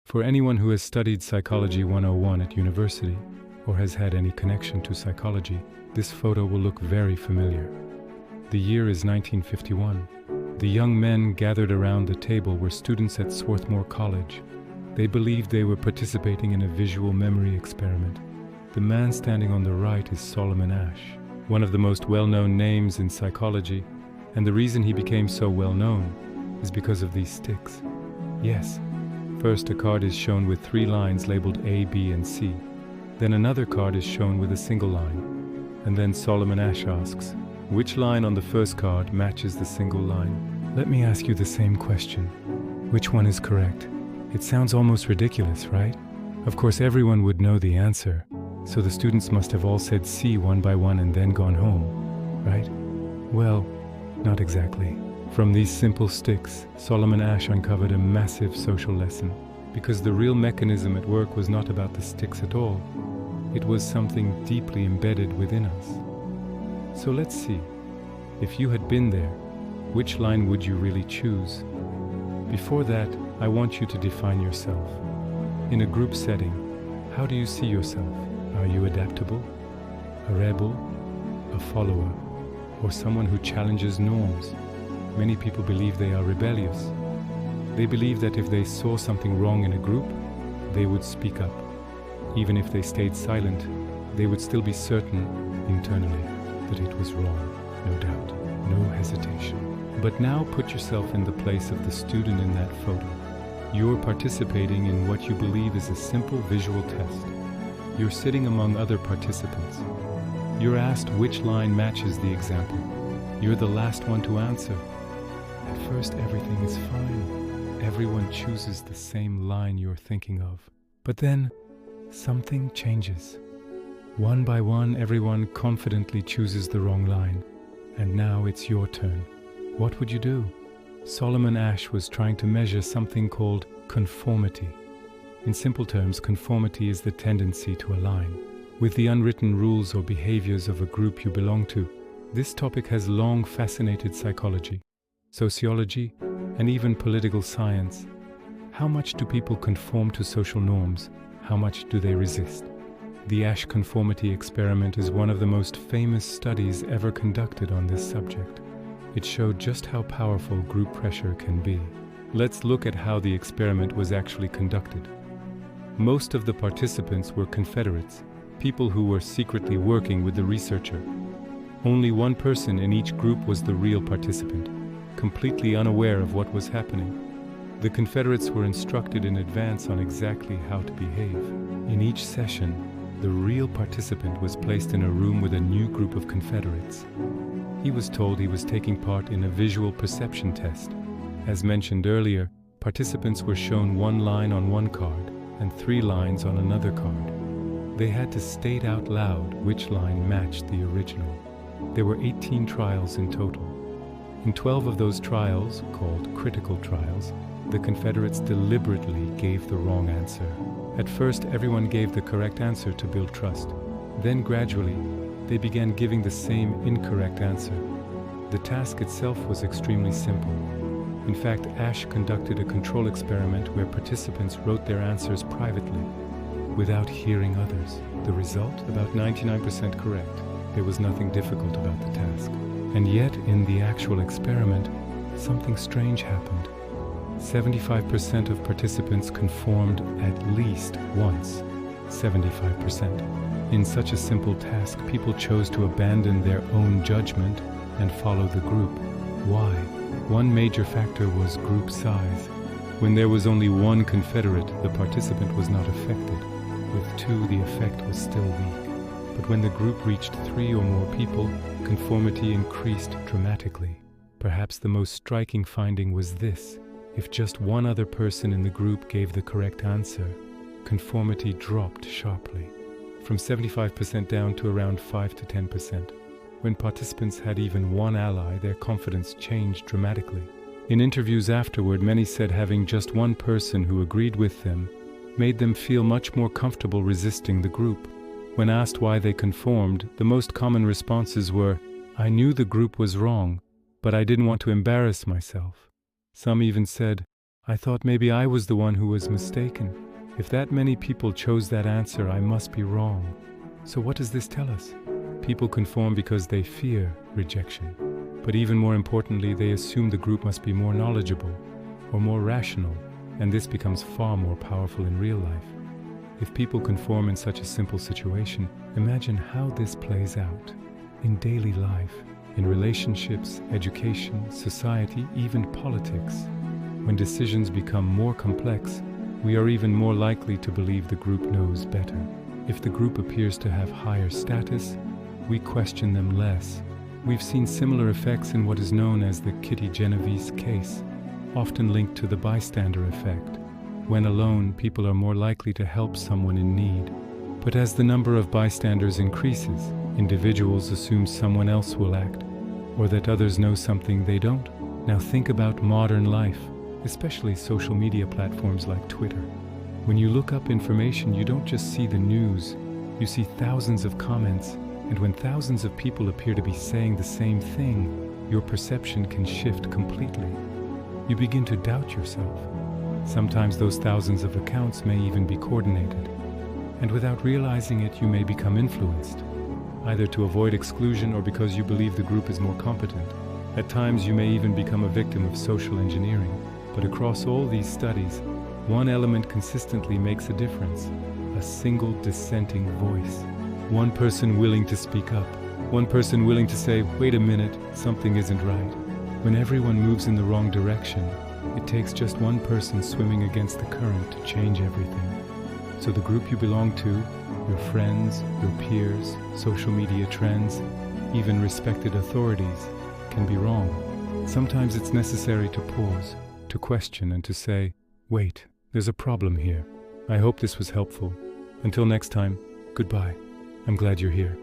For anyone who has studied Psychology 101 at university, or has had any connection to psychology, this photo will look very familiar. The year is 1951. The young men gathered around the table were students at Swarthmore College. They believed they were participating in a visual memory experiment. The man standing on the right is Solomon Asch, one of the most well-known names in psychology, and the reason he became so well-known is because of these sticks. Yes, first a card is shown with 3 lines labeled A, B, and C. Then another card is shown with a single line. And then Solomon Asch asks, which line on the first card matches the single line? Let me ask you the same question. Which one is correct? It sounds almost ridiculous, right? Of course, everyone would know the answer, so the students must have all said C one by one and then gone home, right? Well, not exactly. From these simple sticks, Solomon Asch uncovered a massive social lesson, because the real mechanism at work was not about the sticks at all. It was something deeply embedded within us. So let's see, if you had been there, which line would you really choose? Before that, I want you to define yourself. In a group setting, how do you see yourself? Are you adaptable, a rebel, a follower, or someone who challenges norms? Many people believe they are rebellious. They believe that if they saw something wrong in a group, they would speak up. Even if they stayed silent, they would still be certain, internally, that it was wrong, no doubt, no hesitation. But now put yourself in the place of the student in that photo. You're participating in what you believe is a simple visual test. You're sitting among other participants. You're asked which line matches the example. You're the last one to answer. At first, everything is fine. Everyone chooses the same line you're thinking of. But then, something changes. One by one, everyone confidently chooses the wrong line. And now it's your turn. What would you do? Solomon Asch was trying to measure something called conformity. In simple terms, conformity is the tendency to align with the unwritten rules or behaviors of a group you belong to. This topic has long fascinated psychology, sociology, and even political science. How much do people conform to social norms? How much do they resist? The Asch Conformity Experiment is one of the most famous studies ever conducted on this subject. It showed just how powerful group pressure can be. Let's look at how the experiment was actually conducted. Most of the participants were Confederates, people who were secretly working with the researcher. Only one person in each group was the real participant, completely unaware of what was happening. The Confederates were instructed in advance on exactly how to behave. In each session, the real participant was placed in a room with a new group of Confederates. He was told he was taking part in a visual perception test. As mentioned earlier, participants were shown 1 line on one card and 3 lines on another card. They had to state out loud which line matched the original. There were 18 trials in total. In 12 of those trials, called critical trials, the Confederates deliberately gave the wrong answer. At first, everyone gave the correct answer to build trust. Then gradually, they began giving the same incorrect answer. The task itself was extremely simple. In fact, Asch conducted a control experiment where participants wrote their answers privately, without hearing others. The result? About 99% correct. There was nothing difficult about the task. And yet, in the actual experiment, something strange happened. 75% of participants conformed at least once. 75%. In such a simple task, people chose to abandon their own judgment and follow the group. Why? One major factor was group size. When there was only one Confederate, the participant was not affected. With 2, the effect was still weak. But when the group reached 3 or more people, conformity increased dramatically. Perhaps the most striking finding was this: if just one other person in the group gave the correct answer, conformity dropped sharply, from 75% down to around 5 to 10%. When participants had even one ally, their confidence changed dramatically. In interviews afterward, many said having just one person who agreed with them made them feel much more comfortable resisting the group. When asked why they conformed, the most common responses were, "I knew the group was wrong, but I didn't want to embarrass myself." Some even said, I thought maybe I was the one who was mistaken. If that many people chose that answer, I must be wrong. So what does this tell us? People conform because they fear rejection. But even more importantly, they assume the group must be more knowledgeable or more rational, and this becomes far more powerful in real life. If people conform in such a simple situation, imagine how this plays out in daily life, in relationships, education, society, even politics. When decisions become more complex, we are even more likely to believe the group knows better. If the group appears to have higher status, we question them less. We've seen similar effects in what is known as the Kitty Genovese case, often linked to the bystander effect. When alone, people are more likely to help someone in need. But as the number of bystanders increases, individuals assume someone else will act, or that others know something they don't. Now think about modern life, especially social media platforms like Twitter. When you look up information, you don't just see the news, you see thousands of comments, and when thousands of people appear to be saying the same thing, your perception can shift completely. You begin to doubt yourself. Sometimes those thousands of accounts may even be coordinated, and without realizing it, you may become influenced, either to avoid exclusion or because you believe the group is more competent. At times, you may even become a victim of social engineering. But across all these studies, one element consistently makes a difference: a single dissenting voice. One person willing to speak up. One person willing to say, wait a minute, something isn't right. When everyone moves in the wrong direction, it takes just one person swimming against the current to change everything. So the group you belong to, your friends, your peers, social media trends, even respected authorities, can be wrong. Sometimes it's necessary to pause, to question, and to say, wait, there's a problem here. I hope this was helpful. Until next time, goodbye. I'm glad you're here.